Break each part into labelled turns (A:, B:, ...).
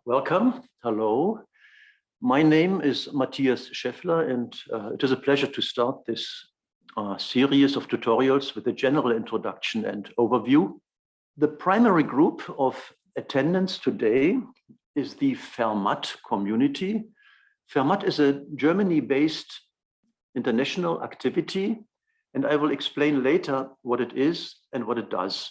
A: welcome. Hello. My name is Matthias Scheffler, and it is a pleasure to start this series of tutorials with a general introduction and overview. The primary group of attendants today is the FHI-aims community. FHI-aims is a Germany-based international activity, and I will explain later what it is and what it does.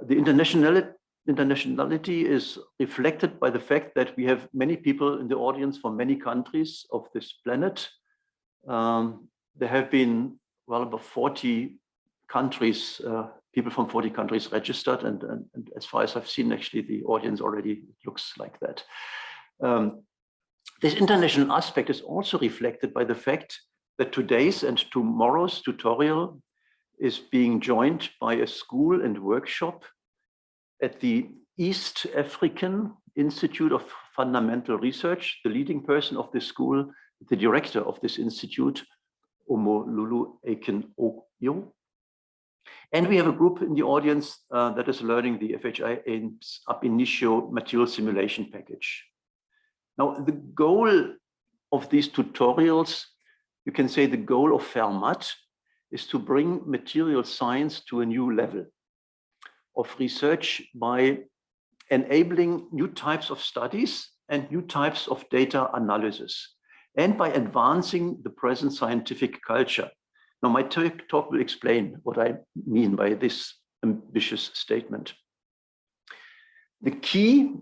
A: The internationality is reflected by the fact that we have many people in the audience from many countries of this planet. There have been well over 40 countries, people from 40 countries registered, and as far as I've seen, actually the audience already looks like that. This international aspect is also reflected by the fact that today's and tomorrow's tutorial is being joined by a school and workshop at the East African Institute of Fundamental Research. The leading person of this school, the director of this institute, Omololu Eken-Oyo. And we have a group in the audience that is learning the FHI-aims ab initio material simulation package. Now, the goal of these tutorials, you can say the goal of FHI-aims is to bring material science to a new level of research by enabling new types of studies and new types of data analysis, and by advancing the present scientific culture. Now, my talk will explain what I mean by this ambitious statement. The key,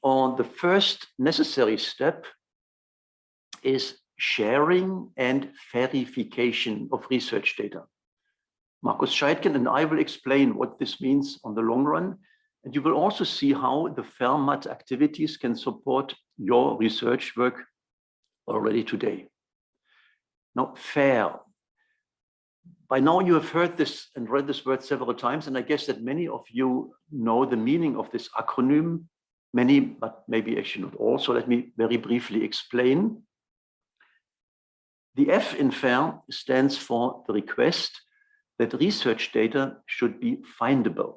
A: or the first necessary step, is sharing and verification of research data. Markus Scheidgen and I will explain what this means on the long run, and you will also see how the FHI-aims activities can support your research work already today. Now, fair. By now you have heard this and read this word several times, and I guess that many of you know the meaning of this acronym. Many, but maybe actually not all, so let me very briefly explain. The F in FAIR stands for the request that research data should be findable.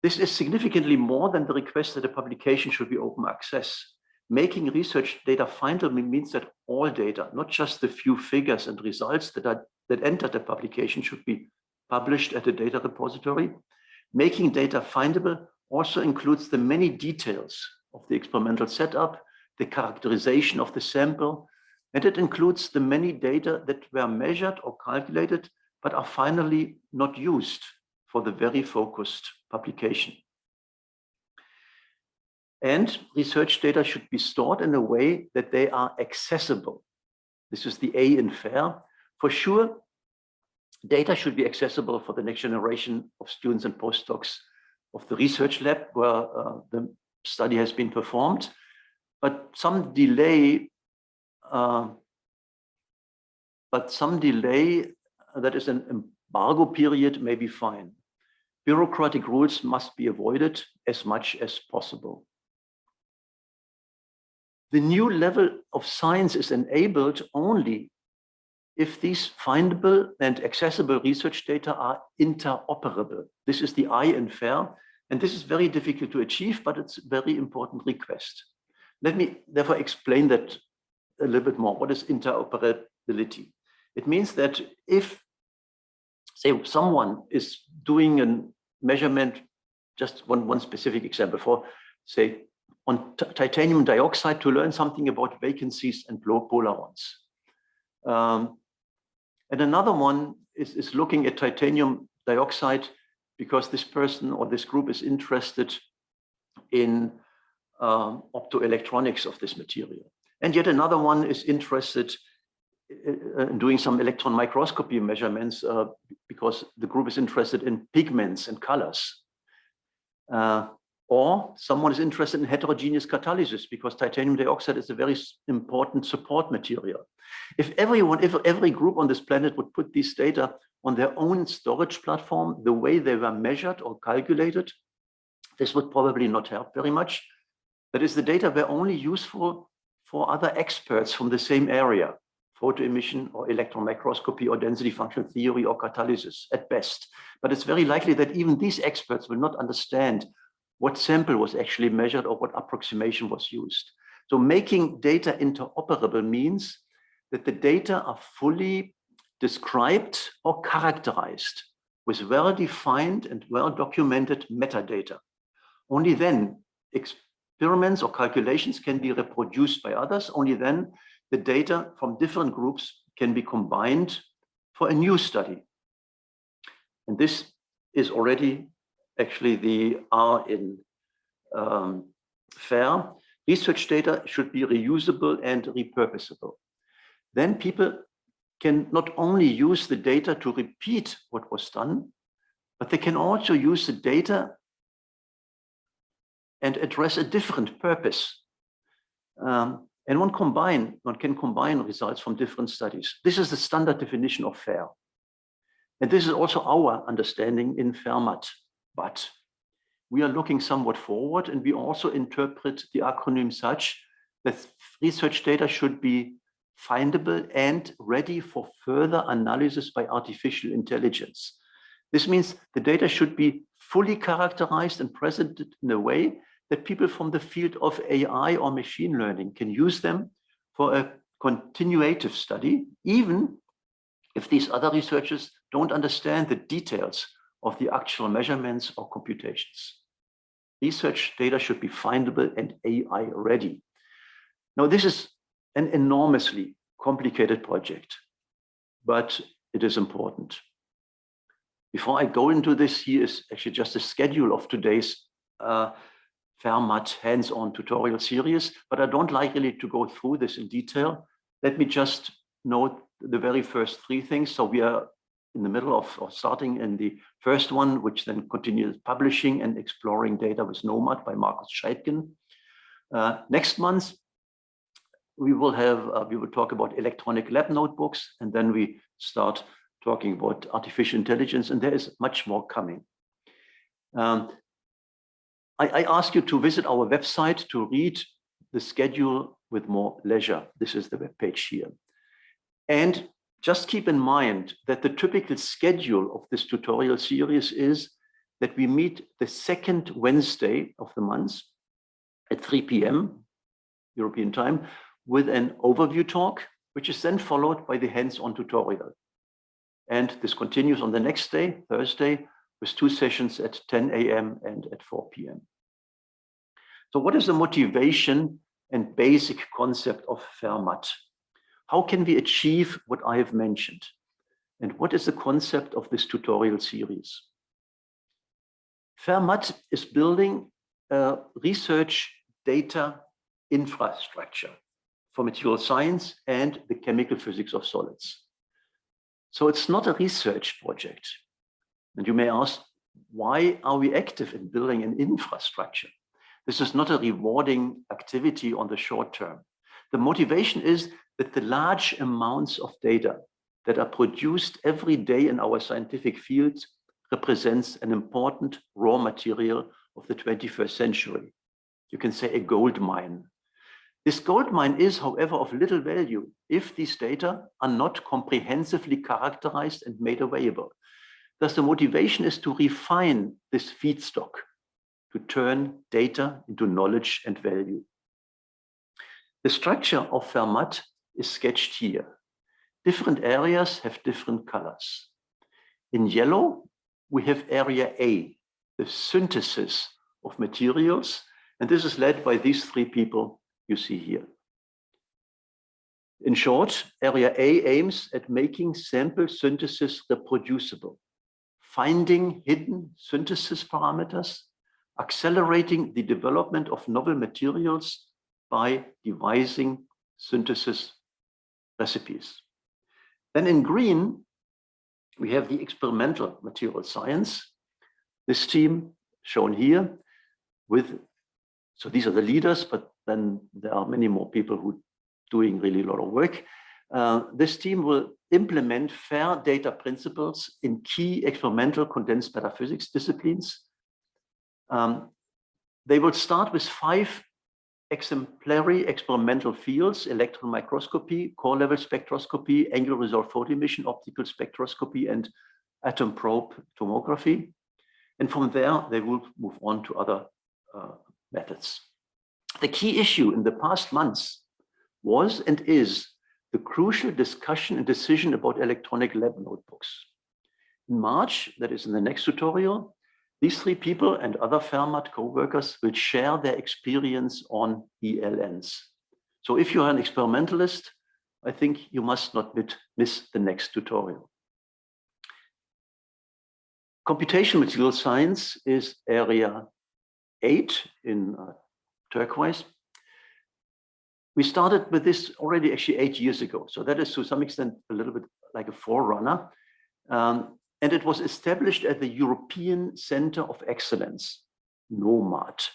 A: This is significantly more than the request that a publication should be open access. Making research data findable means that all data, not just the few figures and results that enter the publication, should be published at a data repository. Making data findable also includes the many details of the experimental setup, the characterization of the sample, and it includes the many data that were measured or calculated but are finally not used for the very focused publication. And research data should be stored in a way that they are accessible. This is the A in FAIR. For sure, data should be accessible for the next generation of students and postdocs of the research lab where the study has been performed, but some delay that is an embargo period may be fine. Bureaucratic rules must be avoided as much as possible. The new level of science is enabled only if these findable and accessible research data are interoperable. This is the I in FAIR, and this is very difficult to achieve, but it's a very important request. Let me therefore explain that a little bit more. What is interoperability? It means that if, say, someone is doing a measurement, just one specific example for, say, on titanium dioxide to learn something about vacancies and bolarons. And another one is looking at titanium dioxide because this person or this group is interested in optoelectronics of this material. And yet another one is interested in doing some electron microscopy measurements because the group is interested in pigments and colors. Or someone is interested in heterogeneous catalysis because titanium dioxide is a very important support material. If every group on this planet would put these data on their own storage platform, the way they were measured or calculated, this would probably not help very much. That is, the data were only useful for other experts from the same area, photoemission or electron microscopy or density function theory or catalysis at best. But it's very likely that even these experts will not understand what sample was actually measured or what approximation was used. So making data interoperable means that the data are fully described or characterized with well-defined and well-documented metadata. Only then experiments or calculations can be reproduced by others. Only then the data from different groups can be combined for a new study. And this is already actually the R in FAIR. Research data should be reusable and repurposable. Then people can not only use the data to repeat what was done, but they can also use the data and address a different purpose. And one can combine results from different studies. This is the standard definition of FAIR. And this is also our understanding in FAIRMAT. But we are looking somewhat forward, and we also interpret the acronym such that research data should be findable and ready for further analysis by artificial intelligence. This means the data should be fully characterized and presented in a way that people from the field of AI or machine learning can use them for a continuative study, even if these other researchers don't understand the details of the actual measurements or computations. Research data should be findable and AI ready. Now, this is an enormously complicated project, but it is important. Before I go into this, here is actually just a schedule of today's FAIRMAT hands-on tutorial series, but I don't like really to go through this in detail. Let me just note the very first three things. So we are in the middle of starting in the first one, which then continues publishing and exploring data with NOMAD by Markus Scheidgen. Next month, we will talk about electronic lab notebooks, and then we start talking about artificial intelligence, and there is much more coming. I ask you to visit our website to read the schedule with more leisure. This is the webpage here. And just keep in mind that the typical schedule of this tutorial series is that we meet the second Wednesday of the month at 3 p.m. European time with an overview talk, which is then followed by the hands-on tutorial. And this continues on the next day, Thursday, with 2 sessions at 10 a.m. and at 4 p.m. So what is the motivation and basic concept of FAIRMAT? How can we achieve what I have mentioned? And what is the concept of this tutorial series? FAIRMAT is building a research data infrastructure for material science and the chemical physics of solids. So it's not a research project. And you may ask, why are we active in building an infrastructure? This is not a rewarding activity on the short term. The motivation is that the large amounts of data that are produced every day in our scientific fields represents an important raw material of the 21st century. You can say a gold mine. This gold mine is, however, of little value if these data are not comprehensively characterized and made available. Thus, the motivation is to refine this feedstock, to turn data into knowledge and value. The structure of FAIRMAT is sketched here. Different areas have different colors. In yellow, we have area A, the synthesis of materials, and this is led by these 3 people you see here. In short, area A aims at making sample synthesis reproducible, finding hidden synthesis parameters, accelerating the development of novel materials by devising synthesis recipes. Then in green, we have the experimental material science. This team shown here so these are the leaders, but then there are many more people who are doing really a lot of work. This team will implement FAIR data principles in key experimental condensed matter physics disciplines. They will start with 5 exemplary experimental fields: electron microscopy, core level spectroscopy, angular resolved photoemission, optical spectroscopy, and atom probe tomography. And from there, they will move on to other methods. The key issue in the past months was and is the crucial discussion and decision about electronic lab notebooks. In March, that is in the next tutorial, these three people and other Fermat co-workers will share their experience on ELNs. So if you are an experimentalist, I think you must not miss the next tutorial. Computational material science is area 8 in turquoise. We started with this already actually 8 years ago. So that is to some extent a little bit like a forerunner. And it was established at the European Center of Excellence, NOMAD.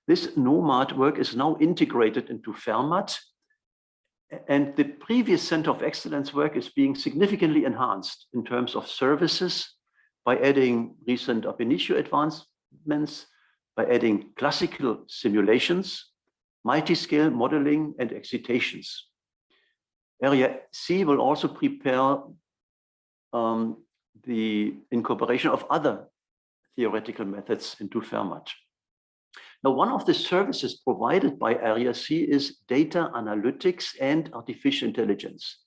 A: This NOMAD work is now integrated into Fermat. And the previous Center of Excellence work is being significantly enhanced in terms of services by adding recent ab initio advancements, by adding classical simulations, multi-scale modeling, and excitations. Area C will also prepare the incorporation of other theoretical methods into Fermat. Now, one of the services provided by Area C is data analytics and artificial intelligence.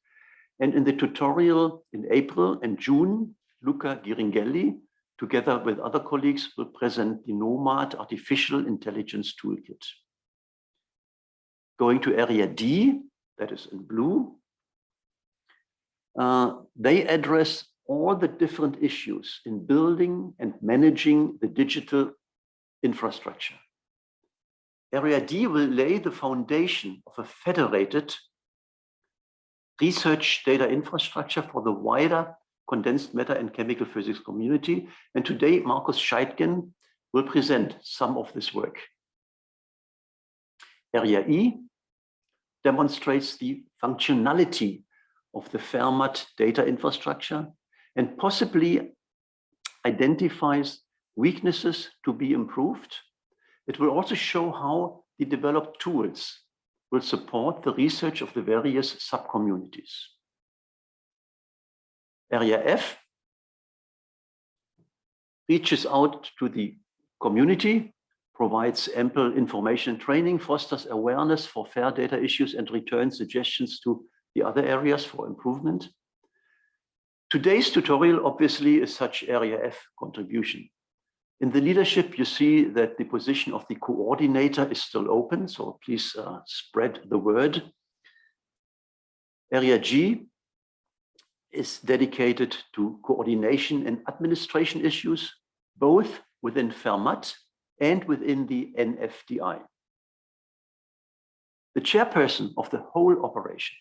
A: And in the tutorial in April and June, Luca Giringelli, together with other colleagues, will present the NOMAD Artificial Intelligence Toolkit. Going to Area D, that is in blue, they address all the different issues in building and managing the digital infrastructure. Area D will lay the foundation of a federated research data infrastructure for the wider condensed matter and chemical physics community. And today, Markus Scheidgen will present some of this work. Area E demonstrates the functionality of the Fermat data infrastructure and possibly identifies weaknesses to be improved. It will also show how the developed tools will support the research of the various subcommunities. Area F reaches out to the community, provides ample information and training, fosters awareness for fair data issues, and returns suggestions to the other areas for improvement. Today's tutorial obviously is such Area F contribution. In the leadership, you see that the position of the coordinator is still open, so please spread the word. Area G is dedicated to coordination and administration issues, both within Fermat and within the NFDI. The chairperson of the whole operation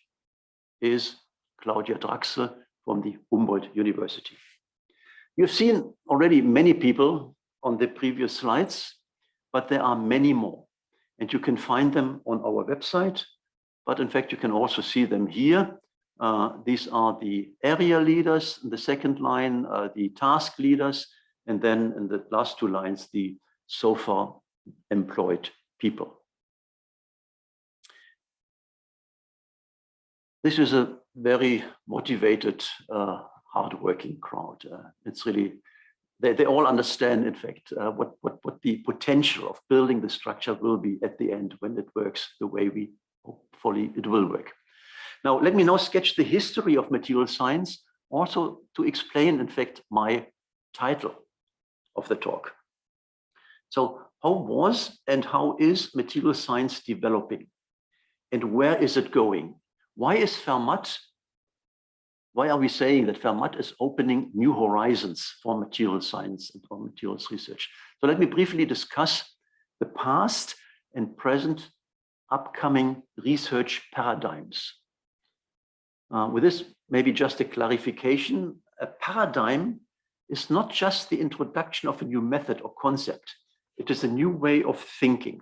A: is Claudia Draxler from the Humboldt University. You've seen already many people on the previous slides, but there are many more, and you can find them on our website. But in fact, you can also see them here. These are the area leaders in the second line, the task leaders, and then in the last two lines, the so far employed people. This is a very motivated, hardworking crowd. It's really, they all understand, in fact, what the potential of building the structure will be at the end when it works the way we hopefully it will work. Now, let me now sketch the history of material science, also to explain, in fact, my title of the talk. So how was and how is material science developing? And where is it going? Why is Fermat, why are we saying that Fermat is opening new horizons for material science and for materials research? So let me briefly discuss the past and present upcoming research paradigms. With this, maybe just a clarification. A paradigm is not just the introduction of a new method or concept. It is a new way of thinking.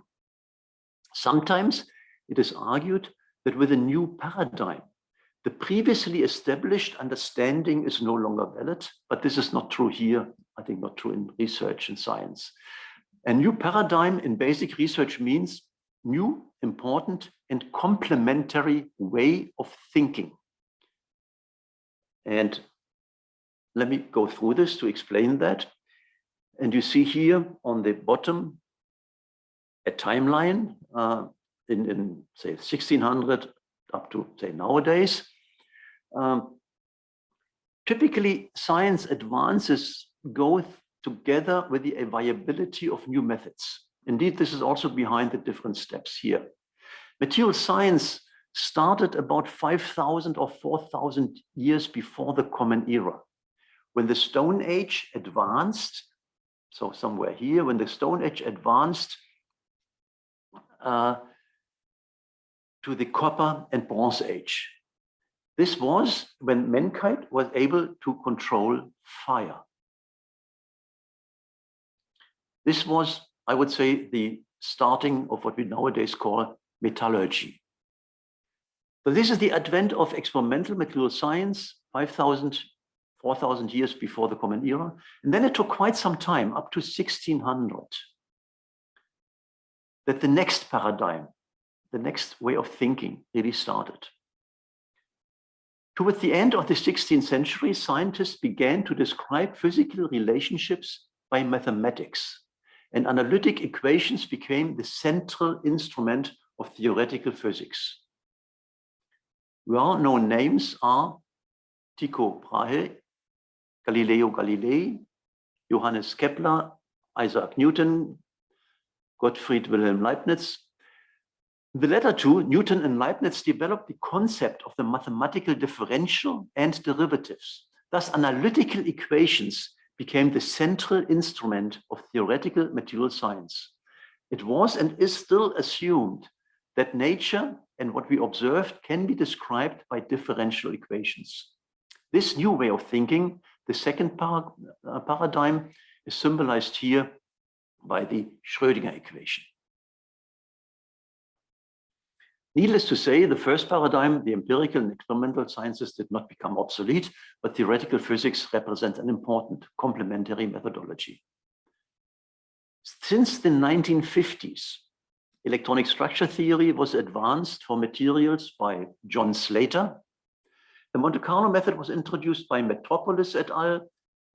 A: Sometimes it is argued that with a new paradigm, the previously established understanding is no longer valid, but this is not true here. I think not true in research and science. A new paradigm in basic research means new, important, and complementary way of thinking. And let me go through this to explain that. And you see here on the bottom a timeline in say 1600 up to say nowadays. Typically, science advances go together with the availability of new methods. Indeed, this is also behind the different steps here. Material science started about 5,000 or 4,000 years before the Common Era, when the Stone Age advanced. So somewhere here, when the Stone Age advanced to the Copper and Bronze Age. This was when mankind was able to control fire. This was, I would say, the starting of what we nowadays call metallurgy. So this is the advent of experimental material science, 5,000, 4,000 years before the Common Era. And then it took quite some time, up to 1600, that the next paradigm, the next way of thinking really started. Towards the end of the 16th century, scientists began to describe physical relationships by mathematics, and analytic equations became the central instrument of theoretical physics. Well-known names are Tycho Brahe, Galileo Galilei, Johannes Kepler, Isaac Newton, Gottfried Wilhelm Leibniz. The latter two, Newton and Leibniz, developed the concept of the mathematical differential and derivatives. Thus, analytical equations became the central instrument of theoretical material science. It was and is still assumed that nature and what we observed can be described by differential equations. This new way of thinking, the second paradigm, is symbolized here by the Schrödinger equation. Needless to say, the first paradigm, the empirical and experimental sciences, did not become obsolete, but theoretical physics represents an important complementary methodology. Since the 1950s, electronic structure theory was advanced for materials by John Slater. The Monte Carlo method was introduced by Metropolis et al.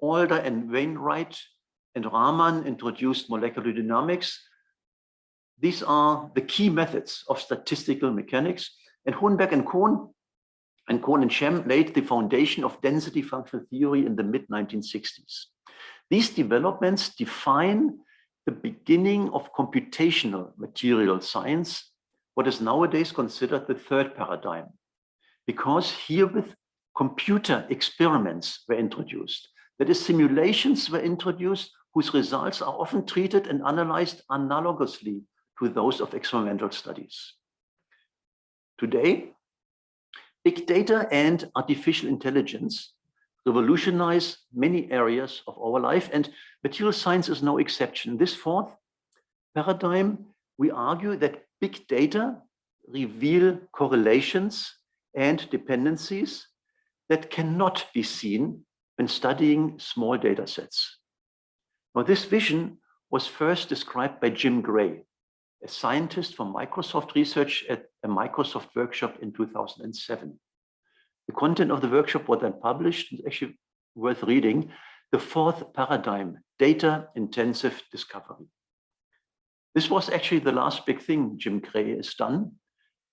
A: Alder and Wainwright and Raman introduced molecular dynamics. These are the key methods of statistical mechanics, and Hohenberg and Kohn and Shem laid the foundation of density functional theory in the mid-1960s. These developments define the beginning of computational material science, what is nowadays considered the third paradigm, because herewith computer experiments were introduced. That is, simulations were introduced whose results are often treated and analyzed analogously to those of experimental studies. Today, big data and artificial intelligence revolutionize many areas of our life, and material science is no exception. This fourth paradigm, we argue that big data reveal correlations and dependencies that cannot be seen when studying small data sets. Now, this vision was first described by Jim Gray, a scientist from Microsoft Research at a Microsoft workshop in 2007. The content of the workshop was then published, it's actually worth reading, The Fourth Paradigm, Data-Intensive Discovery. This was actually the last big thing Jim Gray has done.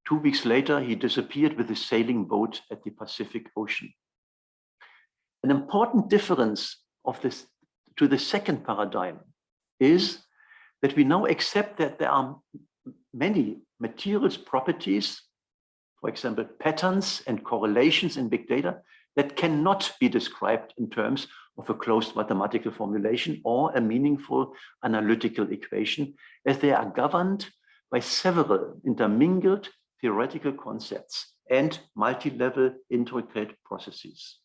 A: 2 weeks later, he disappeared with his sailing boat at the Pacific Ocean. An important difference of this to the second paradigm is that we now accept that there are many materials properties, for example, patterns and correlations in big data, that cannot be described in terms of a closed mathematical formulation or a meaningful analytical equation, as they are governed by several intermingled theoretical concepts and multi-level intricate processes.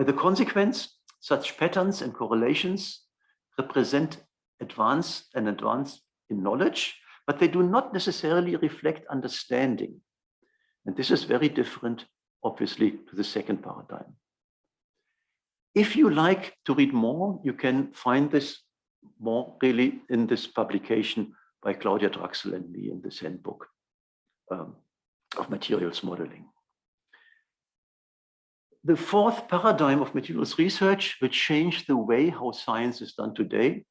A: As a consequence, such patterns and correlations represent advance in knowledge, but they do not necessarily reflect understanding. And this is very different, obviously, to the second paradigm. If you like to read more, you can find this more really in this publication by Claudia Draxel and me in this handbook of materials modeling. The fourth paradigm of materials research will change the way how science is done today,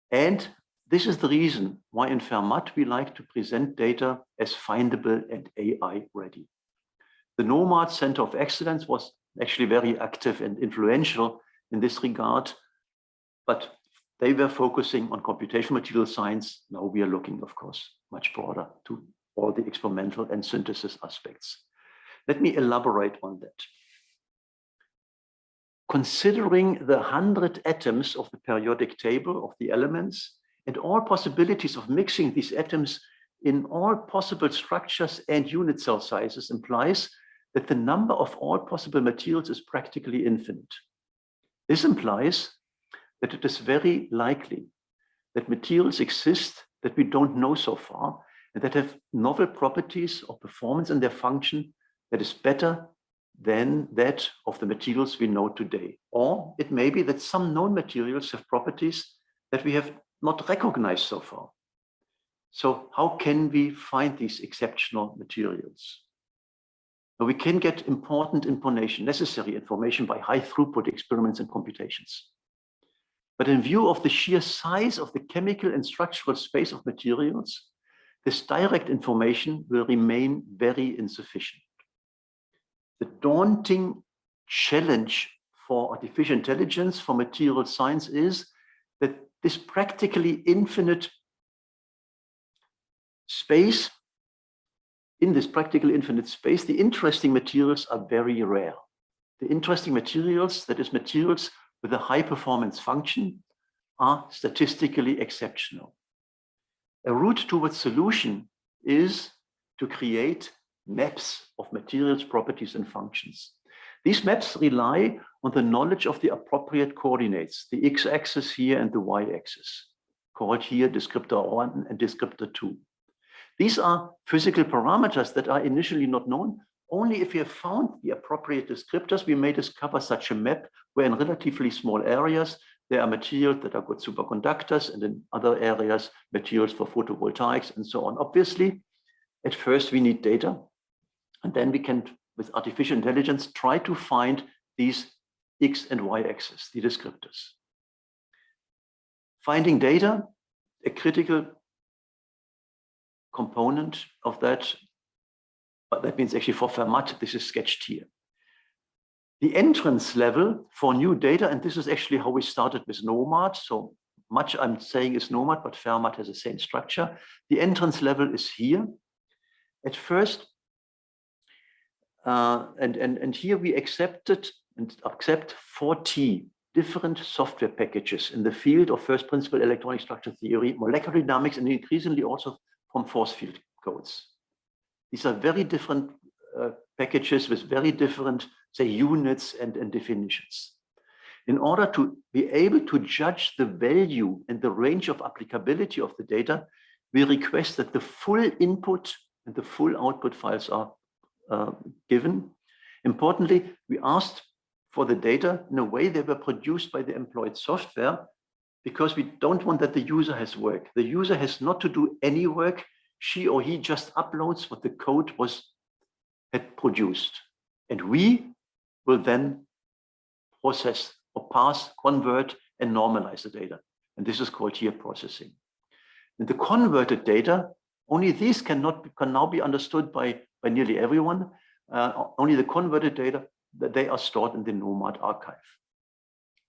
A: and this is the reason why in Fermat we like to present data as findable and AI ready. The NOMAD Center of Excellence was actually very active and influential in this regard, but they were focusing on computational material science. Now we are looking, of course, much broader to all the experimental and synthesis aspects. Let me elaborate on that. Considering the 100 atoms of the periodic table of the elements and all possibilities of mixing these atoms in all possible structures and unit cell sizes implies that the number of all possible materials is practically infinite. This implies that it is very likely that materials exist that we don't know so far and that have novel properties or performance in their function that is better than that of the materials we know today. Or it may be that some known materials have properties that we have not recognized so far. So how can we find these exceptional materials? Well, we can get important information, necessary information by high throughput experiments and computations. But in view of the sheer size of the chemical and structural space of materials, this direct information will remain very insufficient. The daunting challenge for artificial intelligence, for material science, is that this practically infinite space, in this practically infinite space, the interesting materials are very rare. The interesting materials, that is materials with a high performance function, are statistically exceptional. A route towards solution is to create maps of materials, properties, and functions. These maps rely on the knowledge of the appropriate coordinates, the x-axis here and the y-axis, called here descriptor 1 and descriptor 2. These are physical parameters that are initially not known. Only if we have found the appropriate descriptors, we may discover such a map where in relatively small areas, there are materials that are good superconductors, and in other areas, materials for photovoltaics and so on. Obviously, at first we need data, and then we can, with artificial intelligence, try to find these x and y axes, the descriptors. Finding data, a critical component of that, but that means actually for Fermat, this is sketched here. The entrance level for new data, and this is actually how we started with NOMAD, so much I'm saying is NOMAD, but Fermat has the same structure. The entrance level is here. At first, and here we accept 40 different software packages in the field of first principle electronic structure theory, molecular dynamics, and increasingly also from force field codes. These are very different packages with very different, say, units and definitions. In order to be able to judge the value and the range of applicability of the data, we request that the full input and the full output files are given. Importantly, we asked for the data in a way they were produced by the employed software, because we don't want that the user has work. The user has not to do any work. She or he just uploads what the code had produced. And we will then process or parse, convert, and normalize the data. And this is called here processing. And the converted data, only these can now be understood by nearly everyone. Only the converted data, that they are stored in the NOMAD archive.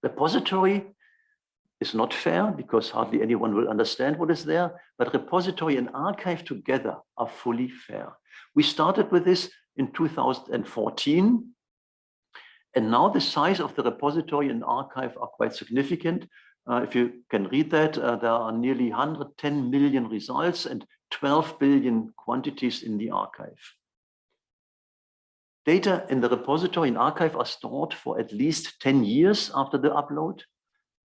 A: Repository is not fair because hardly anyone will understand what is there, but repository and archive together are fully fair. We started with this in 2014, and now the size of the repository and archive are quite significant. If you can read that, there are nearly 110 million results and 12 billion quantities in the archive. Data in the repository and archive are stored for at least 10 years after the upload.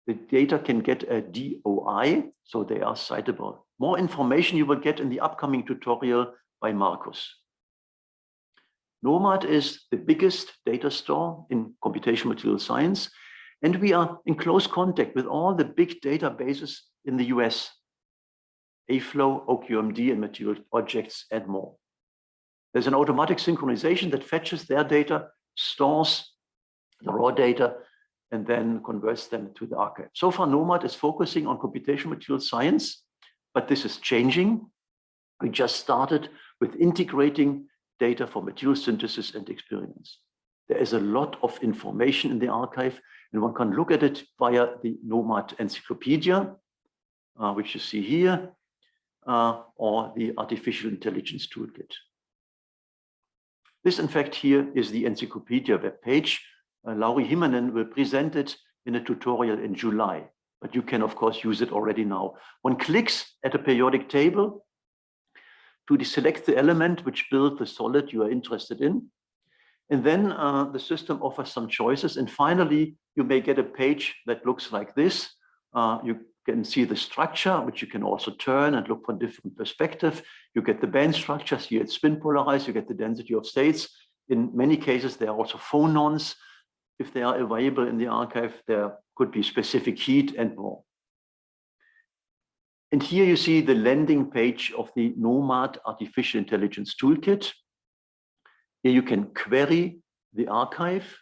A: The data can get a DOI, so they are citable. More information you will get in the upcoming tutorial by Markus. NOMAD is the biggest data store in computational material science, and we are in close contact with all the big databases in the US, AFlow, OQMD, and Material Projects, and more. There's an automatic synchronization that fetches their data, stores the raw data, and then converts them to the archive. So far, NOMAD is focusing on computational material science, but this is changing. We just started with integrating data for material synthesis and experiments. There is a lot of information in the archive, and one can look at it via the NOMAD encyclopedia, which you see here, or the artificial intelligence toolkit. This, in fact, here is the encyclopedia webpage. Lauri Himmanen will present it in a tutorial in July, but you can, of course, use it already now. One clicks at a periodic table to select the element which builds the solid you are interested in. And then the system offers some choices. And finally, you may get a page that looks like this. You can see the structure, which you can also turn and look from different perspectives. You get the band structures, here it's spin polarized, you get the density of states. In many cases, there are also phonons. If they are available in the archive, there could be specific heat and more. And here you see the landing page of the NOMAD Artificial Intelligence Toolkit. Here you can query the archive.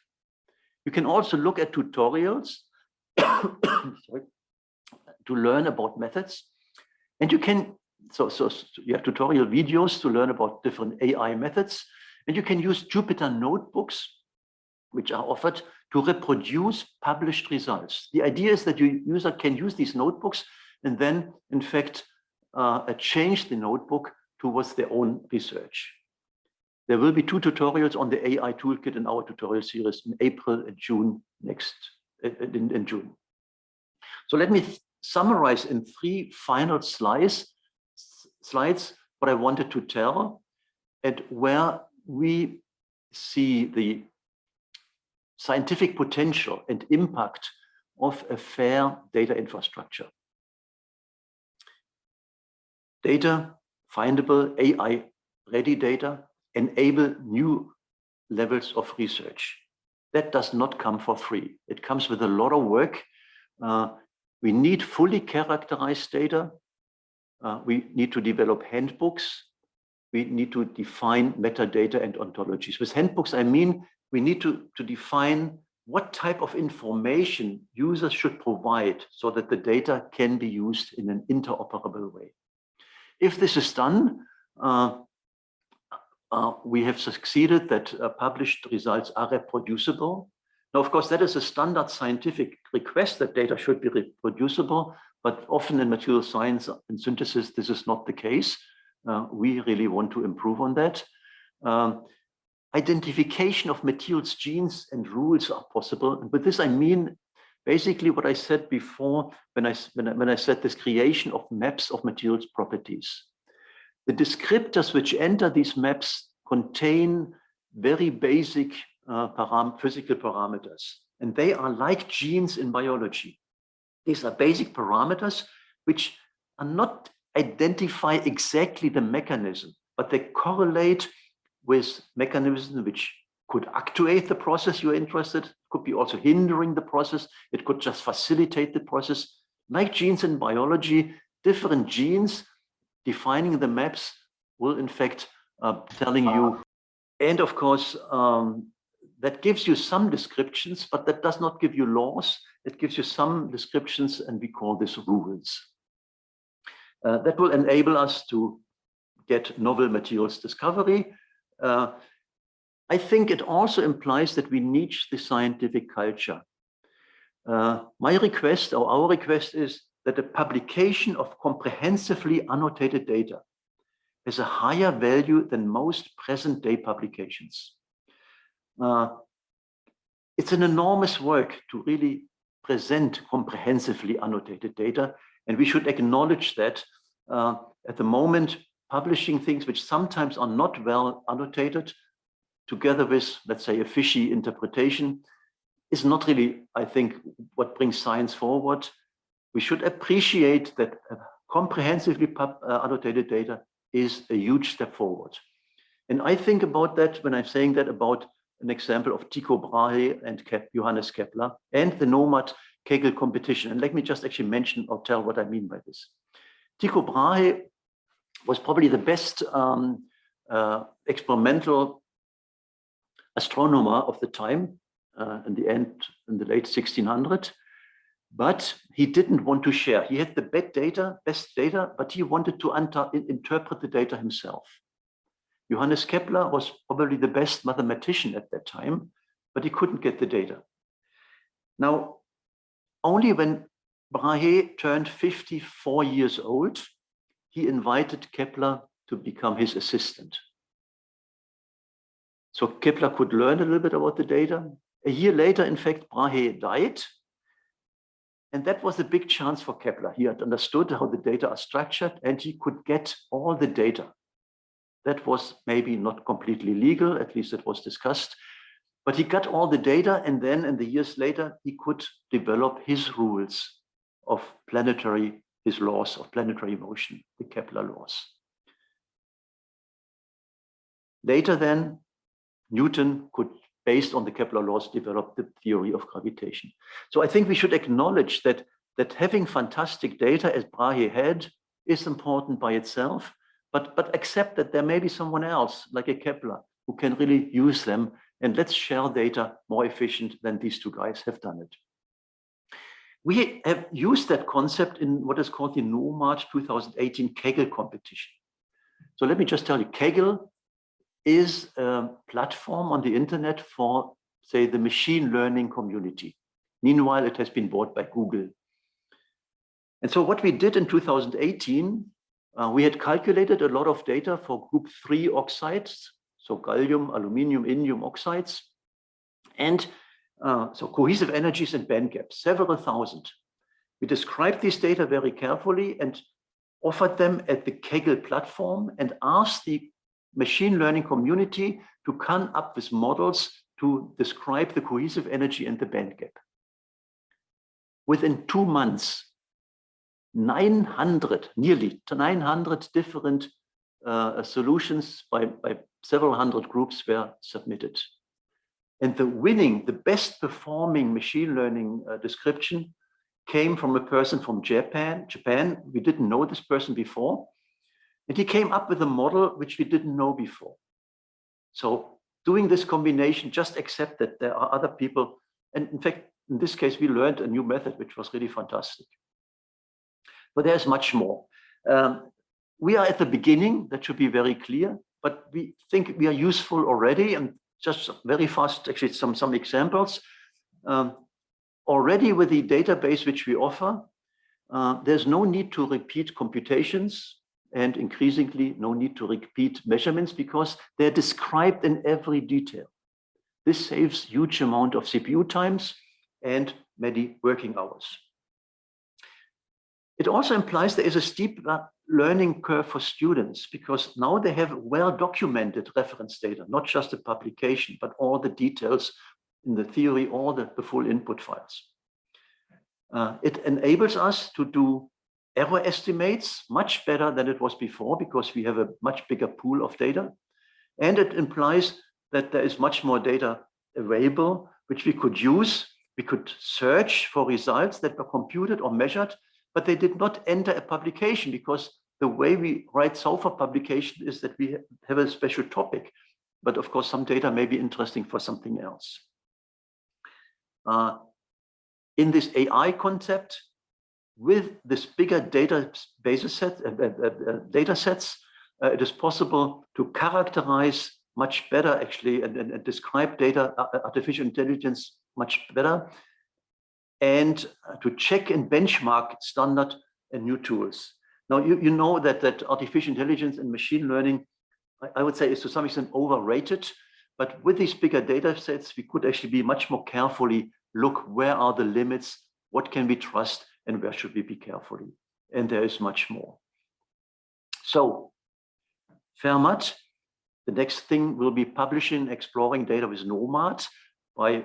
A: You can also look at tutorials sorry, to learn about methods. And you can, so you have tutorial videos to learn about different AI methods. And you can use Jupyter notebooks, which are offered to reproduce published results. The idea is that your user can use these notebooks and then, in fact, change the notebook towards their own research. There will be 2 tutorials on the AI toolkit in our tutorial series in April and June in June. So let me summarize in 3 final slides what I wanted to tell and where we see the scientific potential and impact of a fair data infrastructure. Data, findable, AI-ready data, enable new levels of research. That does not come for free. It comes with a lot of work. We need fully characterized data. We need to develop handbooks. We need to define metadata and ontologies. With handbooks, I mean, we need to define what type of information users should provide so that the data can be used in an interoperable way. If this is done, we have succeeded that published results are reproducible. Now, of course, that is a standard scientific request that data should be reproducible, but often in material science and synthesis, this is not the case. We really want to improve on that. Identification of materials, genes, and rules are possible. And with this, I mean basically what I said before when I said this creation of maps of materials properties. The descriptors which enter these maps contain very basic physical parameters, and they are like genes in biology. These are basic parameters which are not identify exactly the mechanism, but they correlate with mechanisms which could actuate the process you're interested, could be also hindering the process, it could just facilitate the process. Like genes in biology, different genes defining the maps will in fact telling you, and of course, that gives you some descriptions, but that does not give you laws. It gives you some descriptions, and we call this rules. That will enable us to get novel materials discovery. I think it also implies that we niche the scientific culture. My request, or our request, is that the publication of comprehensively annotated data has a higher value than most present-day publications. It's an enormous work to really present comprehensively annotated data, and we should acknowledge that at the moment, publishing things which sometimes are not well annotated, together with, let's say, a fishy interpretation, is not really, I think, what brings science forward. We should appreciate that comprehensively annotated data is a huge step forward. And I think about that when I'm saying that about an example of Tycho Brahe and Johannes Kepler and the NOMAD Kegel competition. And let me just actually mention or tell what I mean by this. Tycho Brahe was probably the best experimental astronomer of the time. in the end, in the late 1600s. But he didn't want to share. He had the best data, but he wanted to interpret the data himself. Johannes Kepler was probably the best mathematician at that time, but he couldn't get the data. Now, only when Brahe turned 54 years old, he invited Kepler to become his assistant. So Kepler could learn a little bit about the data. A year later, in fact, Brahe died. And that was a big chance for Kepler. He had understood how the data are structured and he could get all the data. That was maybe not completely legal, at least it was discussed. But he got all the data, and then in the years later, he could develop his rules of his laws of planetary motion, the Kepler laws. Later then, Newton could, based on the Kepler laws, develop the theory of gravitation. So I think we should acknowledge that having fantastic data, as Brahe had, is important by itself, but accept that there may be someone else, like a Kepler, who can really use them, and let's share data more efficient than these two guys have done it. We have used that concept in what is called the NOMAD 2018 Kaggle competition. So let me just tell you, Kaggle is a platform on the internet for, say, the machine learning community. Meanwhile, it has been bought by Google. And so what we did in 2018, we had calculated a lot of data for group 3 oxides, so gallium, aluminium, indium oxides, and so cohesive energies and band gaps, several thousand. We described these data very carefully and offered them at the Kaggle platform and asked the machine learning community to come up with models to describe the cohesive energy and the band gap. Within 2 months, nearly 900 different solutions by several hundred groups were submitted. And the best performing machine learning description came from a person from Japan. We didn't know this person before. And he came up with a model which we didn't know before. So doing this combination, just accept that there are other people. And in fact, in this case, we learned a new method, which was really fantastic. But there's much more. We are at the beginning, that should be very clear, but we think we are useful already. And just very fast, actually, some examples. Already with the database which we offer, there's no need to repeat computations and increasingly no need to repeat measurements because they're described in every detail. This saves huge amount of CPU times and many working hours. It also implies there is a steep learning curve for students because now they have well-documented reference data, not just a publication, but all the details in the theory, all the full input files. It enables us to do error estimates much better than it was before because we have a much bigger pool of data. And it implies that there is much more data available, which we could use. We could search for results that were computed or measured, but they did not enter a publication because the way we write software publication is that we have a special topic. But of course, some data may be interesting for something else. In this AI concept, with this bigger data sets, it is possible to characterize much better, actually, and describe data, artificial intelligence much better, and to check and benchmark standard and new tools. Now, you know that artificial intelligence and machine learning, I would say, is to some extent overrated. But with these bigger data sets, we could actually be much more carefully look where are the limits, what can we trust, and where should we be carefully. And there is much more. So, Fermat, the next thing will be publishing Exploring Data with NOMAD by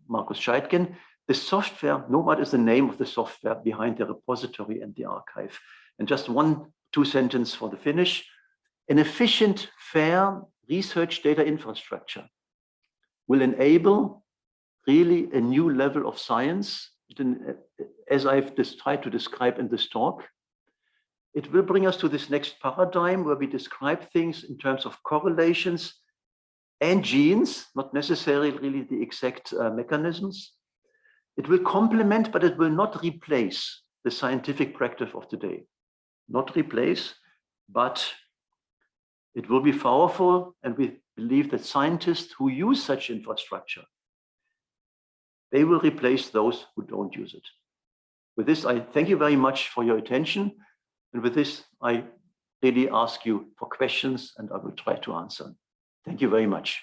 A: Markus Scheidgen. The software, NOMAD is the name of the software behind the repository and the archive. And just 1-2 sentences for the finish. An efficient, fair research data infrastructure will enable really a new level of science, as I've tried to describe in this talk. It will bring us to this next paradigm where we describe things in terms of correlations and genes, not necessarily really the exact mechanisms. It will complement, but it will not replace the scientific practice of today. Not replace, but it will be powerful, and we believe that scientists who use such infrastructure, they will replace those who don't use it. With this, I thank you very much for your attention. And with this, I really ask you for questions, and I will try to answer. Thank you very much.